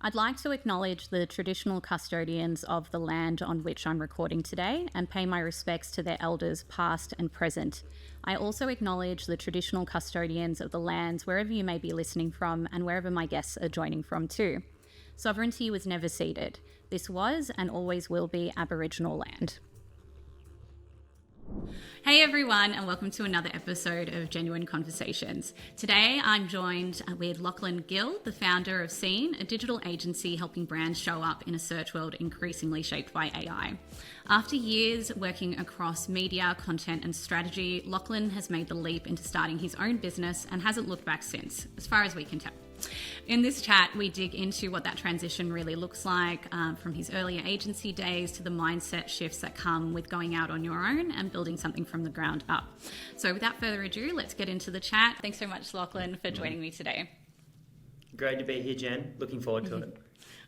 I'd like to acknowledge the traditional custodians of the land on which I'm recording today and pay my respects to their elders past and present. I also acknowledge the traditional custodians of the lands wherever you may be listening from and wherever my guests are joining from too. Sovereignty was never ceded. This was and always will be Aboriginal land. Hey everyone, and welcome to another episode of Jenuine Conversations. Today I'm joined with Lachlan Gill, the founder of Scene, a digital agency helping brands show up in a search world increasingly shaped by AI. After years working across media, content and strategy, Lachlan has made the leap into starting his own business and hasn't looked back since, as far as we can tell. In this chat, we dig into what that transition really looks like, from his earlier agency days to the mindset shifts that come with going out on your own and building something from the ground up. So without further ado, let's get into the chat. Thanks so much, Lachlan, for joining me today. Great to be here, Jen. Looking forward to it.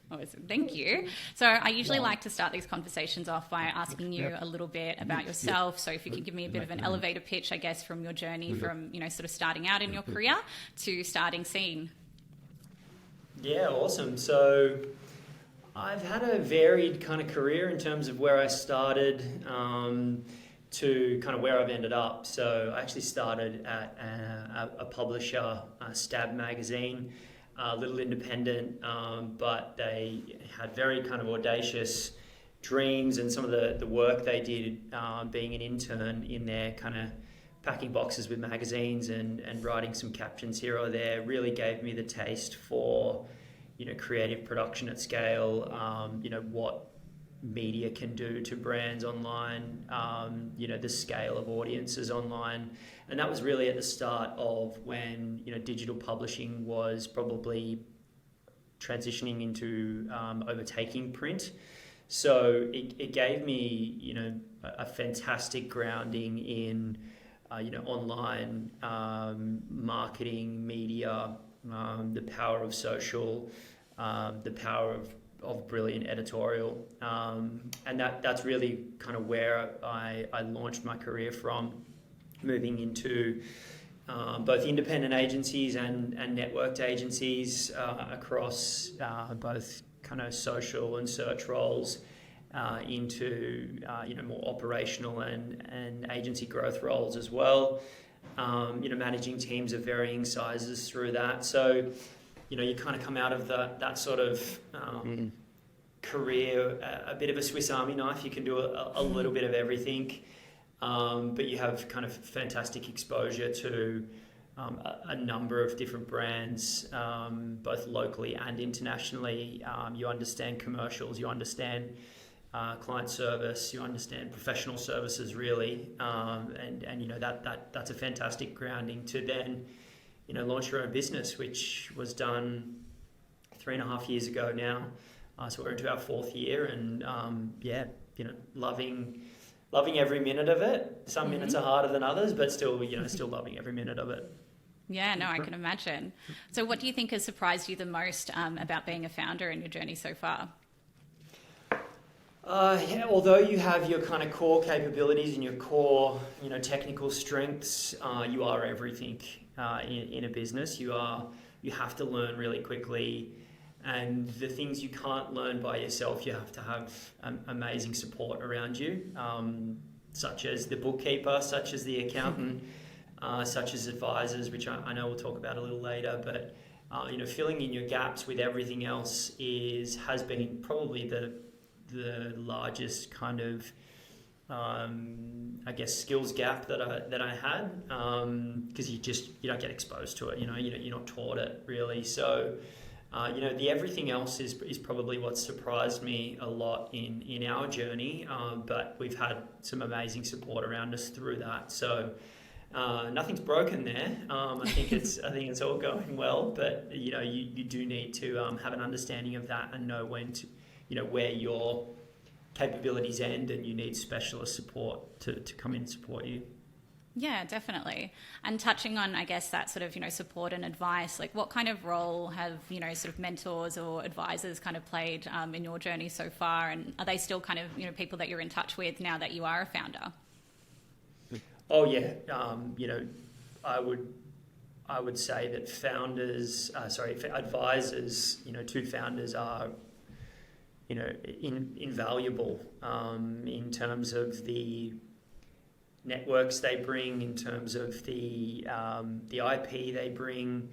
Awesome. Thank you. So I usually like to start these conversations off by asking you a little bit about yourself. So if you could give me a bit of an elevator pitch, I guess, from your journey from, sort of starting out in your career to starting Scene. Yeah, awesome. So I've had a varied kind of career in terms of where I started to kind of where I've ended up. So I actually started at a publisher, Stab Magazine, a little independent, but they had very kind of audacious dreams, and some of the work they did being an intern in there, kind of packing boxes with magazines and writing some captions here or there, really gave me the taste for, creative production at scale, what media can do to brands online, the scale of audiences online. And that was really at the start of when, digital publishing was probably transitioning into overtaking print. So it gave me, a fantastic grounding in online marketing, media, the power of social, the power of brilliant editorial. And that's really kind of where I launched my career from, moving into both independent agencies and networked agencies across both kind of social and search roles, into more operational and agency growth roles as well. Managing teams of varying sizes through that. So, you kind of come out of that sort of career, a bit of a Swiss Army knife. You can do a little bit of everything, but you have kind of fantastic exposure to a number of different brands, both locally and internationally. You understand commercials, you understand client service, you understand professional services really, and that's a fantastic grounding to then launch your own business, which was done 3.5 years ago now. So we're into our 4th year, and loving every minute of it. Some minutes are harder than others, but still loving every minute of it. Yeah, no, I can imagine. So what do you think has surprised you the most about being a founder in your journey so far? Although you have your kind of core capabilities and your core, technical strengths, you are everything in a business. You have to learn really quickly, and the things you can't learn by yourself, you have to have amazing support around you, such as the bookkeeper, such as the accountant, such as advisors, which I know we'll talk about a little later. But filling in your gaps with everything else has been probably the largest kind of skills gap that I had, because you don't get exposed to it. You're not taught it really. So the everything else is probably what surprised me a lot in our journey. But we've had some amazing support around us through that. So nothing's broken there. I think it's all going well. But you do need to have an understanding of that and know when to, where your capabilities end, and you need specialist support to come in and support you. Yeah, definitely. And touching on, I guess, that sort of, support and advice, like what kind of role have, sort of mentors or advisors kind of played in your journey so far? And are they still kind of, people that you're in touch with now that you are a founder? Oh, yeah. I I would say that advisors, to founders are, invaluable in terms of the networks they bring, in terms of the IP they bring.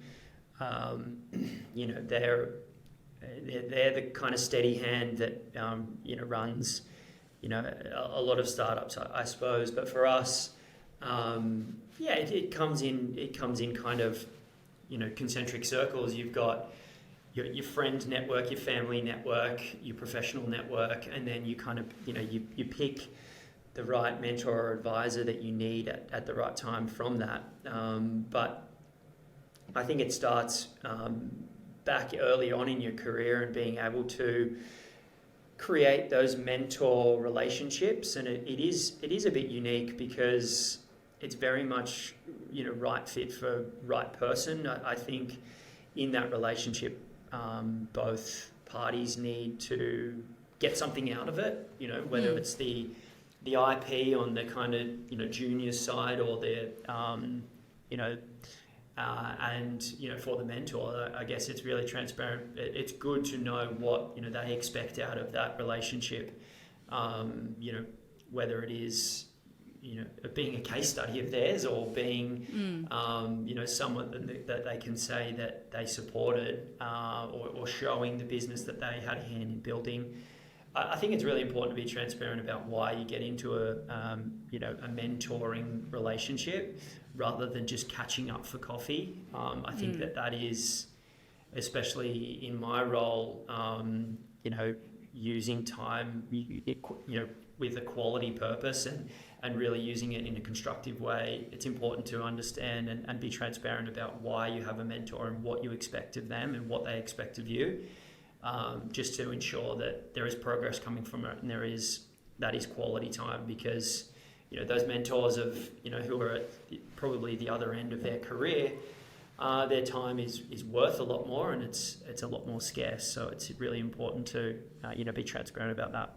They're the kind of steady hand that runs a lot of startups, I suppose. But for us, it comes in kind of concentric circles. You've got your friend network, your family network, your professional network, and then you kind of you pick the right mentor or advisor that you need at the right time from that. But I think it starts back early on in your career and being able to create those mentor relationships, and it is a bit unique because it's very much right fit for right person. I think in that relationship, both parties need to get something out of it. Whether it's the IP on the kind of junior side, or the and for the mentor, I guess it's really transparent. It's good to know what they expect out of that relationship. Whether it is being a case study of theirs, or being someone that they can say that they supported, or showing the business that they had a hand in building. I think it's really important to be transparent about why you get into a mentoring relationship, rather than just catching up for coffee. I think that is, especially in my role, using time, with a quality purpose, and really using it in a constructive way. It's important to understand and be transparent about why you have a mentor and what you expect of them and what they expect of you, just to ensure that there is progress coming from it, and that is quality time. Because those mentors who are at probably the other end of their career, their time is worth a lot more, and it's a lot more scarce. So it's really important to be transparent about that.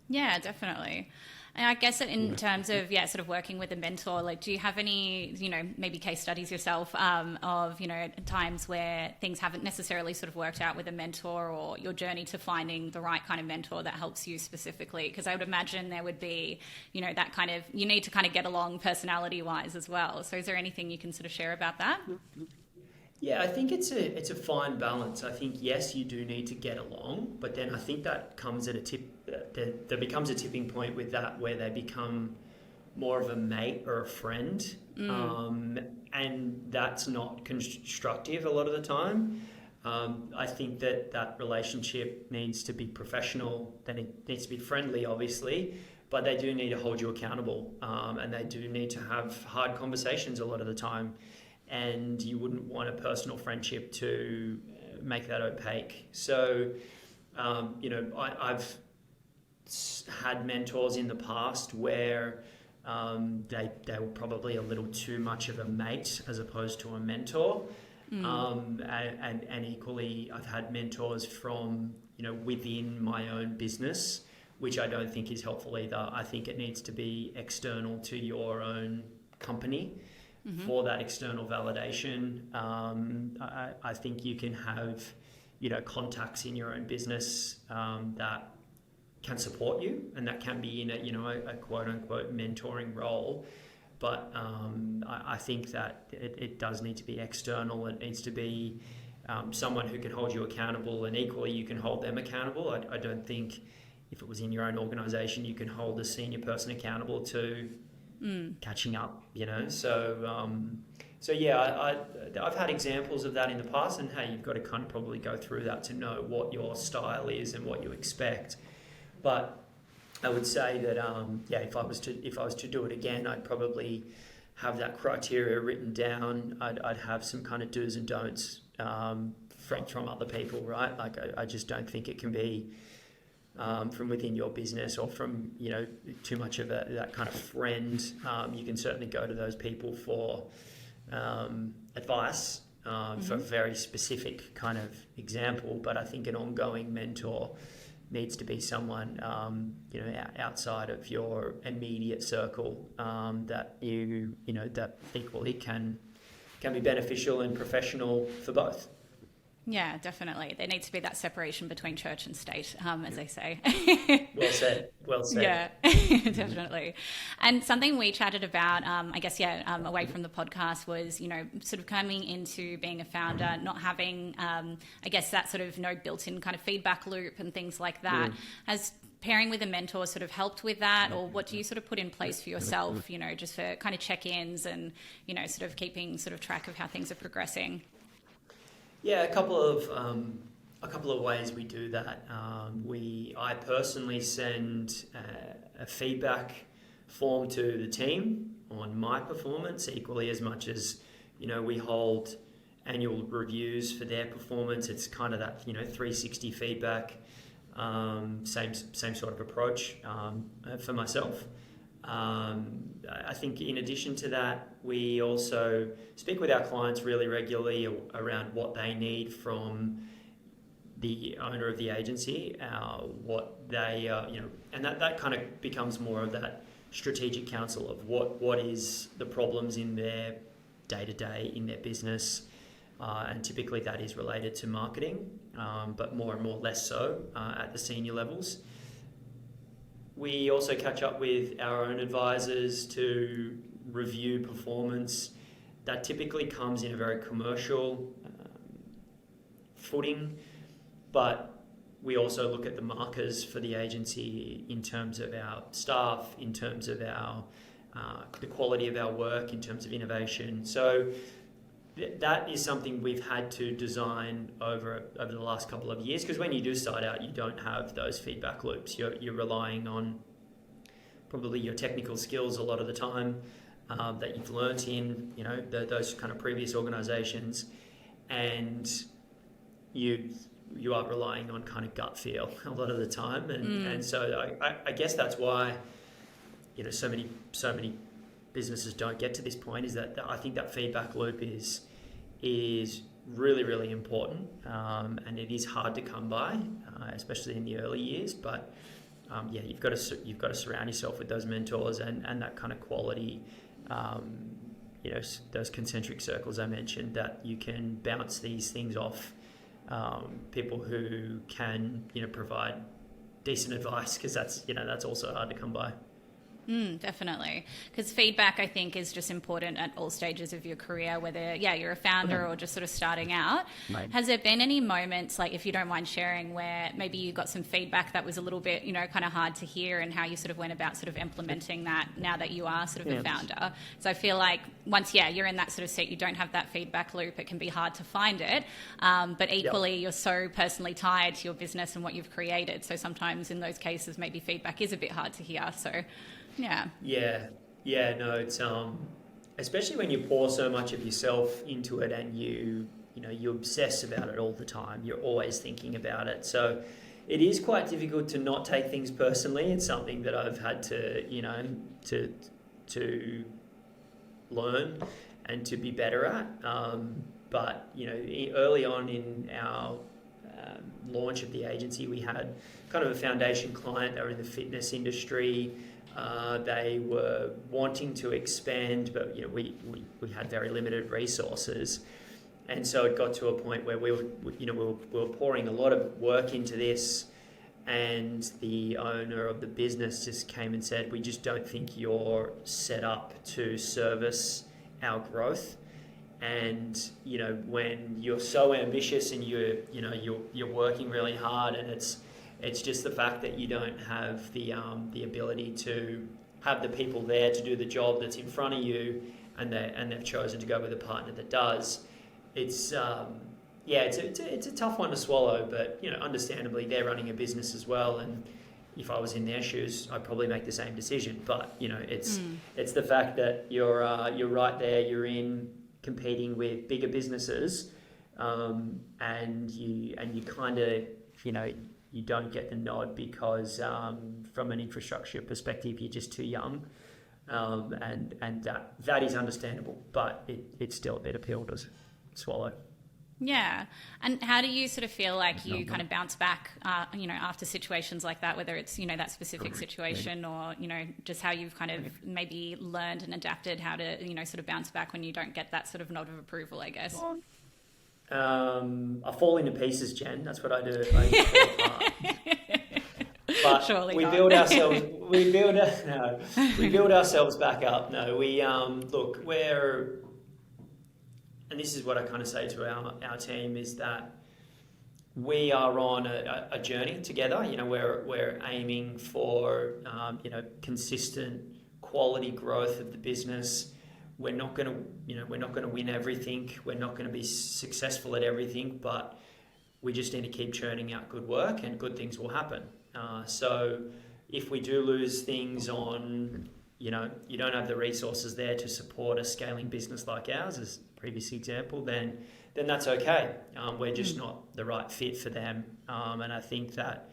Yeah, definitely. And I guess in terms of sort of working with a mentor, like, do you have any maybe case studies yourself of times where things haven't necessarily sort of worked out with a mentor, or your journey to finding the right kind of mentor that helps you specifically? Because I would imagine there would be that kind of, you need to kind of get along personality wise as well. So is there anything you can sort of share about that? Yeah, I think it's a fine balance. I think, yes, you do need to get along, but then I think that comes at there becomes a tipping point with that, where they become more of a mate or a friend, and that's not constructive a lot of the time. I think that relationship needs to be professional, then it needs to be friendly, obviously, but they do need to hold you accountable, and they do need to have hard conversations a lot of the time. And you wouldn't want a personal friendship to make that opaque. So, I've had mentors in the past where they were probably a little too much of a mate as opposed to a mentor. And equally, I've had mentors from within my own business, which I don't think is helpful either. I think it needs to be external to your own company. For that external validation. I think you can have, contacts in your own business that can support you, and that can be in a quote unquote mentoring role. But I think that it does need to be external. It needs to be someone who can hold you accountable, and equally you can hold them accountable. I don't think if it was in your own organisation, you can hold a senior person accountable to catching up, So yeah, I've had examples of that in the past, and hey, you've got to kind of probably go through that to know what your style is and what you expect. But I would say that if I was to do it again, I'd probably have that criteria written down. I'd have some kind of do's and don'ts from other people, right? Like I just don't think it can be from within your business, or from too much of that kind of friend. You can certainly go to those people for advice for a very specific kind of example, but I think an ongoing mentor needs to be someone outside of your immediate circle that that equally can can be beneficial and professional for both. Yeah, definitely. There needs to be that separation between church and state, as they say. Well said. Well said. Yeah, definitely. And something we chatted about, away from the podcast was, sort of coming into being a founder, not having, that sort of no built-in kind of feedback loop and things like that. Has pairing with a mentor sort of helped with that, or what do you sort of put in place for yourself, just for kind of check-ins and, sort of keeping sort of track of how things are progressing? Yeah, a couple of ways we do that. I personally send a feedback form to the team on my performance, equally as much as we hold annual reviews for their performance. It's kind of that 360 feedback, same sort of approach for myself. I think in addition to that, we also speak with our clients really regularly around what they need from the owner of the agency, what they, and that kind of becomes more of that strategic counsel of what is the problems in their day-to-day, in their business, and typically that is related to marketing, but more and more less so at the senior levels. We also catch up with our own advisors to review performance. That typically comes in a very commercial footing, but we also look at the markers for the agency in terms of our staff, in terms of our the quality of our work, in terms of innovation. So that is something we've had to design over the last couple of years, because when you do start out, you don't have those feedback loops. You're relying on probably your technical skills a lot of the time that you've learnt in those kind of previous organisations, and you are relying on kind of gut feel a lot of the time, and so I guess that's why so many businesses don't get to this point, is that I think that feedback loop is really, really important, and it is hard to come by, especially in the early years. But you've got to surround yourself with those mentors and that kind of quality, those concentric circles I mentioned, that you can bounce these things off people who can provide decent advice, because that's also hard to come by. Definitely. Because feedback, I think, is just important at all stages of your career, whether, you're a founder or just sort of starting out. Right. Has there been any moments, like if you don't mind sharing, where maybe you got some feedback that was a little bit, kind of hard to hear, and how you sort of went about sort of implementing that now that you are sort of the founder? So I feel like once, you're in that sort of seat, you don't have that feedback loop, it can be hard to find it. But equally, you're so personally tied to your business and what you've created. So sometimes in those cases, maybe feedback is a bit hard to hear. So... No, it's especially when you pour so much of yourself into it, and you obsess about it all the time. You're always thinking about it. So it is quite difficult to not take things personally. It's something that I've had to, to learn and to be better at. But early on in our launch of the agency, we had kind of a foundation client. They were in the fitness industry. They were wanting to expand, but we had very limited resources, and so it got to a point where we were pouring a lot of work into this, and the owner of the business just came and said, "We just don't think you're set up to service our growth." And when you're so ambitious and you're working really hard, and it's just the fact that you don't have the ability to have the people there to do the job that's in front of you, and they've chosen to go with a partner that does. It's it's a tough one to swallow, but understandably they're running a business as well, and if I was in their shoes, I'd probably make the same decision. But it's the fact that you're right there, you're competing with bigger businesses, and you kind of you don't get the nod because from an infrastructure perspective, you're just too young, and that is understandable, but it's still a bitter pill to swallow. Yeah. And how do you sort of feel like you kind of bounce back, after situations like that, whether it's, that specific situation or, just how you've kind of maybe learned and adapted how to, sort of bounce back when you don't get that sort of nod of approval, I guess? I fall into pieces, Jen. That's what I do. I fall apart. But Surely we not. build ourselves. We build ourselves back up. No, we look. And this is what I kind of say to our team is that we are on a journey together. We're aiming for consistent quality growth of the business. We're not going to win everything. We're not going to be successful at everything, but we just need to keep churning out good work, and good things will happen. So if we do lose things on, you don't have the resources there to support a scaling business like ours, as previous example, then that's okay. We're just not the right fit for them. And I think that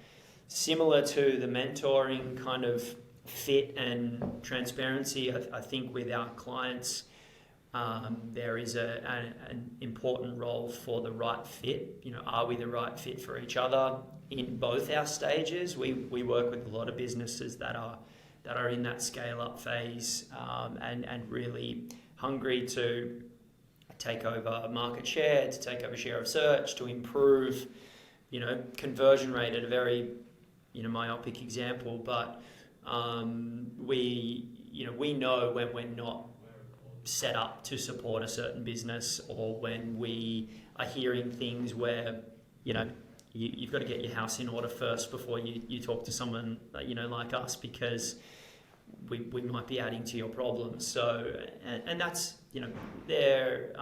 similar to the mentoring kind of fit and transparency, I think with our clients, there is an important role for the right fit. Are we the right fit for each other in both our stages? We work with a lot of businesses that are in that scale up phase, and really hungry to take over market share, to take over share of search, to improve, conversion rate at a very, myopic example. But we know when we're not set up to support a certain business, or when we are hearing things where, you've got to get your house in order first before you talk to someone, like us, because we might be adding to your problems. So, and that's, they're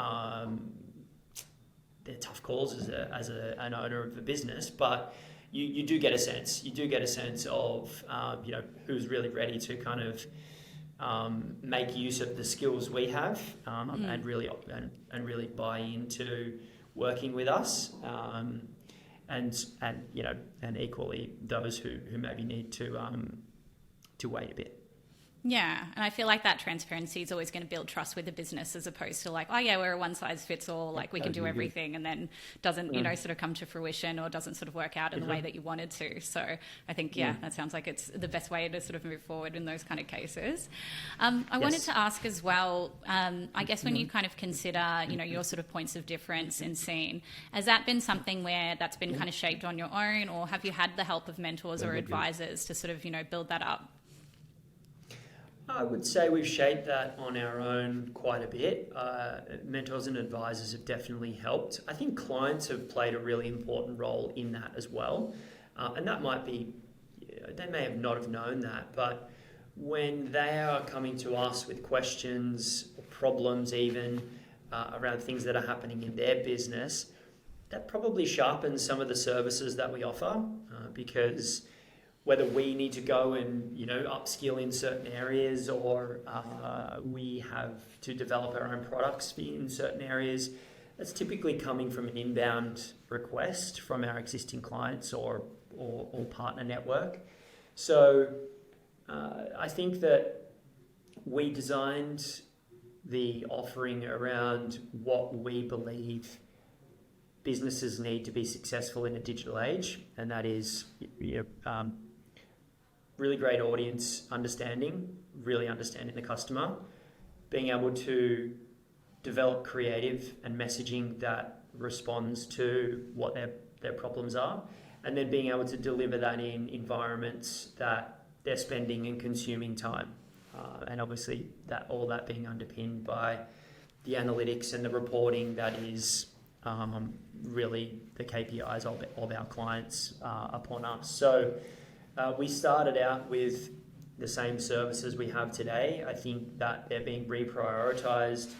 tough calls as an owner of a business, but you do get a sense. You do get a sense of, who's really ready to kind of make use of the skills we have, and really buy into working with us. And equally those who maybe need to wait a bit. Yeah, and I feel like that transparency is always going to build trust with the business, as opposed to like, oh yeah, we're a one size fits all, like we can do everything, and then doesn't, sort of come to fruition, or doesn't sort of work out in the way that you wanted to. So I think, that sounds like it's the best way to sort of move forward in those kind of cases. I wanted to ask as well, I guess when you kind of consider, your sort of points of difference in Scene, has that been something where that's been kind of shaped on your own, or have you had the help of mentors or advisors to sort of, build that up? I would say we've shaped that on our own quite a bit. Mentors and advisors have definitely helped. I think clients have played a really important role in that as well. And that might be, they may have not have known that, but when they are coming to us with questions or problems even around things that are happening in their business, that probably sharpens some of the services that we offer, because whether we need to go and upskill in certain areas, or we have to develop our own products in certain areas, that's typically coming from an inbound request from our existing clients or partner network. So I think that we designed the offering around what we believe businesses need to be successful in a digital age, and that is really great audience understanding, really understanding the customer, being able to develop creative and messaging that responds to what their problems are, and then being able to deliver that in environments that they're spending and consuming time. And obviously all that being underpinned by the analytics and the reporting that is really the KPIs of our clients upon us. So we started out with the same services we have today. I think that they're being reprioritized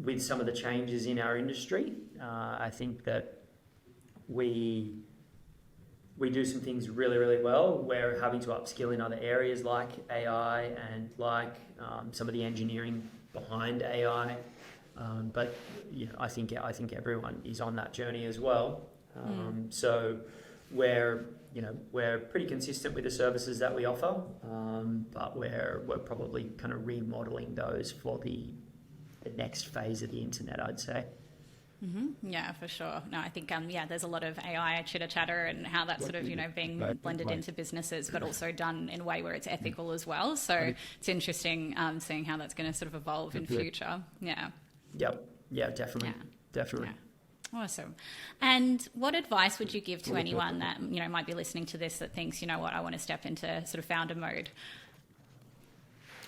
with some of the changes in our industry. I think that we do some things really, really well. We're having to upskill in other areas like AI and like some of the engineering behind AI. But I think everyone is on that journey as well. So we're pretty consistent with the services that we offer, but we're probably kind of remodeling those for the next phase of the internet, I'd say. Yeah, for sure. No, I think there's a lot of AI chitter chatter and how that's sort of being blended into businesses, but also done in a way where it's ethical as well. So it's interesting seeing how that's going to sort of evolve in future. Yeah. Yep. Yeah, definitely. Yeah. Definitely. Yeah. Awesome. And what advice would you give to anyone that might be listening to this that thinks, I want to step into sort of founder mode?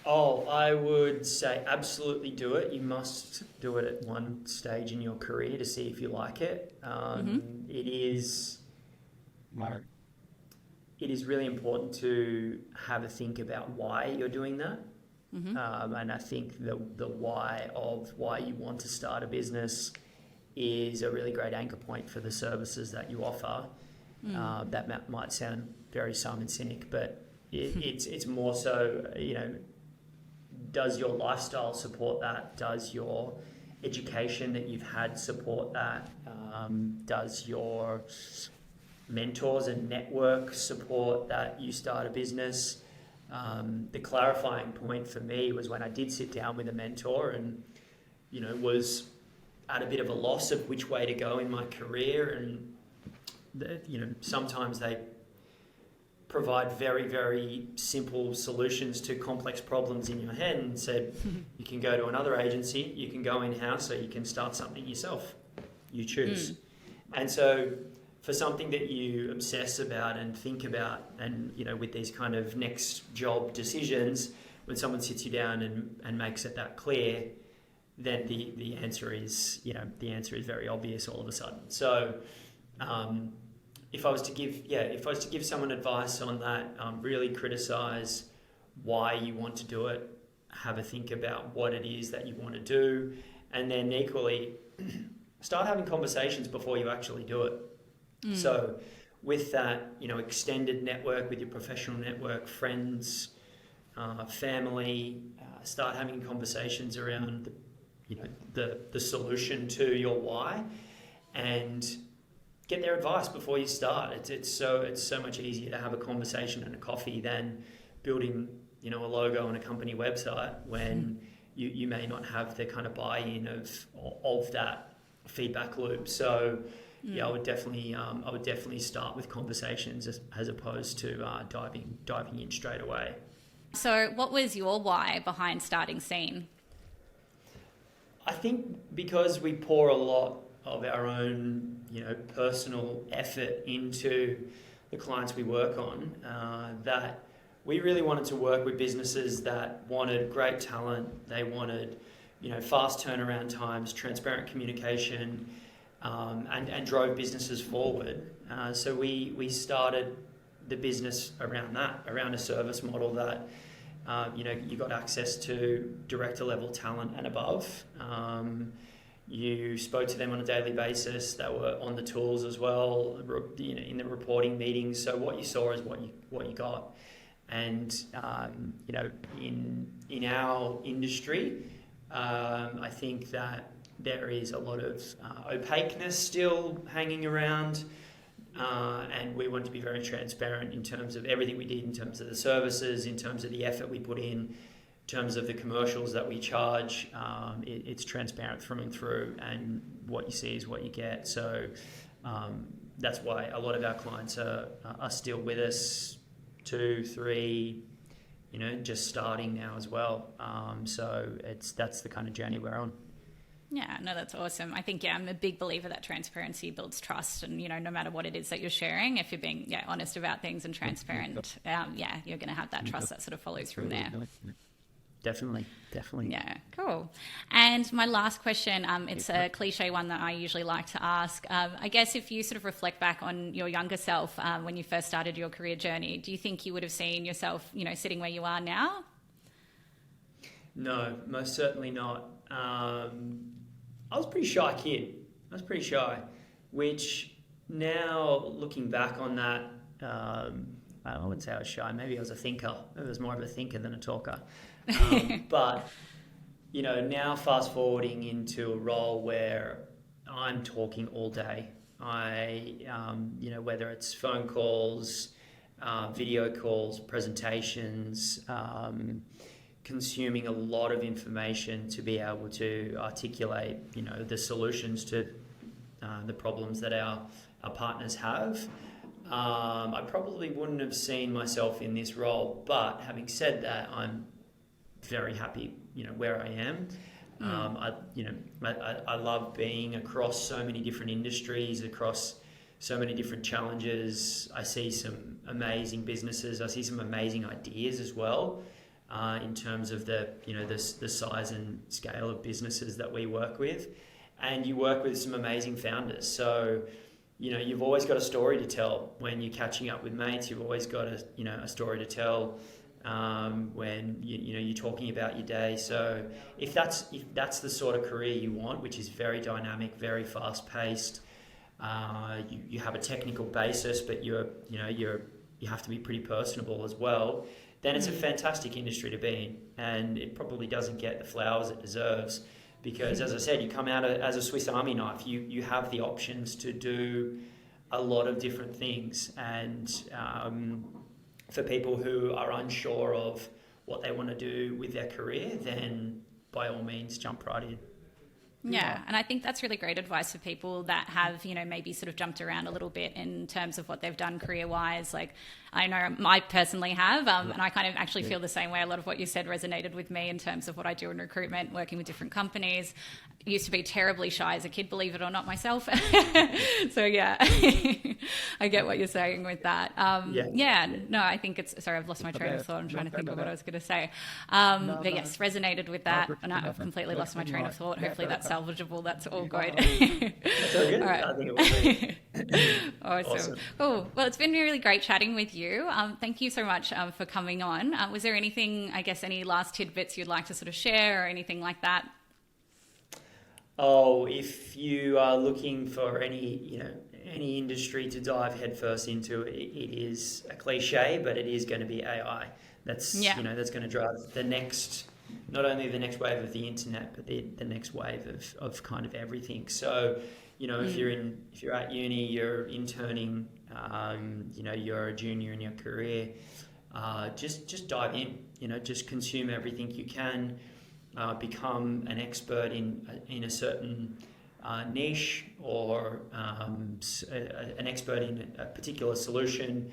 Oh, I would say absolutely do it. You must do it at one stage in your career to see if you like it. It is really important to have a think about why you're doing that. And I think the why of why you want to start a business is a really great anchor point for the services that you offer. That might sound very Simon Sinek, but it's more so, does your lifestyle support that? Does your education that you've had support that? Does your mentors and network support that you start a business? The clarifying point for me was when I did sit down with a mentor and, was at a bit of a loss of which way to go in my career. And, sometimes they provide very, very simple solutions to complex problems in your head and said, you can go to another agency, you can go in-house, or you can start something yourself. You choose. And so for something that you obsess about and think about and, with these kind of next job decisions, when someone sits you down and makes it that clear, then the answer is, very obvious all of a sudden. So, if I was to give someone advice on that, really criticize why you want to do it, have a think about what it is that you want to do, and then equally start having conversations before you actually do it. So with that, extended network, with your professional network, friends, family, start having conversations around the solution to your why, and get their advice before you start. It's so much easier to have a conversation and a coffee than building a logo on a company website when you may not have the kind of buy-in of that feedback loop. So I would definitely start with conversations as opposed to diving in straight away. So what was your why behind starting Scene? I think because we pour a lot of our own, personal effort into the clients we work on, that we really wanted to work with businesses that wanted great talent. They wanted, fast turnaround times, transparent communication, and drove businesses forward. So we started the business around that, around a service model that, you got access to director level talent and above. You spoke to them on a daily basis. They were on the tools as well, in the reporting meetings. So what you saw is what you got. And in our industry, I think that there is a lot of opaqueness still hanging around, and we want to be very transparent in terms of everything we did, in terms of the services, in terms of the effort we put in terms of the commercials that we charge. It's transparent through and through, and what you see is what you get. So that's why a lot of our clients are still with us 2, 3, just starting now as well. So that's the kind of journey we're on. Yeah, no, that's awesome. I think, I'm a big believer that transparency builds trust, and, no matter what it is that you're sharing, if you're being honest about things and transparent, you're going to have that trust that sort of follows from there. Definitely. Yeah, cool. And my last question, it's a cliche one that I usually like to ask. I guess if you sort of reflect back on your younger self when you first started your career journey, do you think you would have seen yourself, sitting where you are now? No, most certainly not. I was a pretty shy kid. Which now, looking back on that, I wouldn't say I was shy. Maybe I was a thinker. I was more of a thinker than a talker. But, now fast forwarding into a role where I'm talking all day. Whether it's phone calls, video calls, presentations, consuming a lot of information to be able to articulate, the solutions to the problems that our partners have. I probably wouldn't have seen myself in this role, but having said that, I'm very happy, where I am. I love being across so many different industries, across so many different challenges. I see some amazing businesses. I see some amazing ideas as well, in terms of the size and scale of businesses that we work with. And you work with some amazing founders. So, you've always got a story to tell when you're catching up with mates. You've always got a story to tell when you're talking about your day. So if that's the sort of career you want, which is very dynamic, very fast paced, you have a technical basis, but you have to be pretty personable as well, then it's a fantastic industry to be in, and it probably doesn't get the flowers it deserves. Because, as I said, you come out as a Swiss Army knife. You have the options to do a lot of different things. And for people who are unsure of what they want to do with their career, then by all means, jump right in. Yeah, and I think that's really great advice for people that have, maybe sort of jumped around a little bit in terms of what they've done career-wise. Like, I know I personally have, and I kind of actually feel the same way. A lot of what you said resonated with me in terms of what I do in recruitment, working with different companies. I used to be terribly shy as a kid, believe it or not, myself. So, yeah, I get what you're saying with that. No, I think it's... Sorry, I've lost my train of thought. I'm trying to think of what I was going to say. But yes, resonated with that, and I've completely lost my train of thought. Hopefully that's salvageable. That's all good. That's all good. All right. I think it will be. Awesome. Cool. Well, it's been really great chatting with you. Thank you so much for coming on. Was there anything, I guess, any last tidbits you'd like to sort of share or anything like that? Oh, if you are looking for any industry to dive headfirst into, it is a cliche, but it is going to be AI. That's that's going to drive the next, not only the next wave of the internet, but the next wave of kind of everything. So, if you're at uni, you're interning, you're a junior in your career, just dive in. Just consume everything you can. Become an expert in a certain niche, or an expert in a particular solution,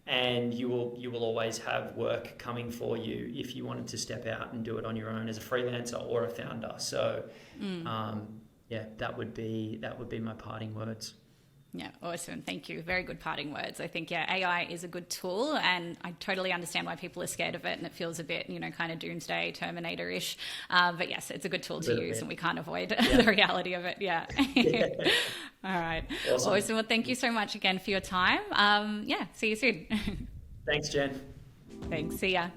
and you will always have work coming for you if you wanted to step out and do it on your own as a freelancer or a founder. So, that would be my parting words. Yeah, awesome. Thank you. Very good parting words. I think, AI is a good tool, and I totally understand why people are scared of it, and it feels a bit, kind of doomsday Terminator-ish. But yes, it's a good tool to use, and we can't avoid the reality of it. Yeah. All right. Awesome. Well, thank you so much again for your time. See you soon. Thanks, Jen. Thanks. See ya.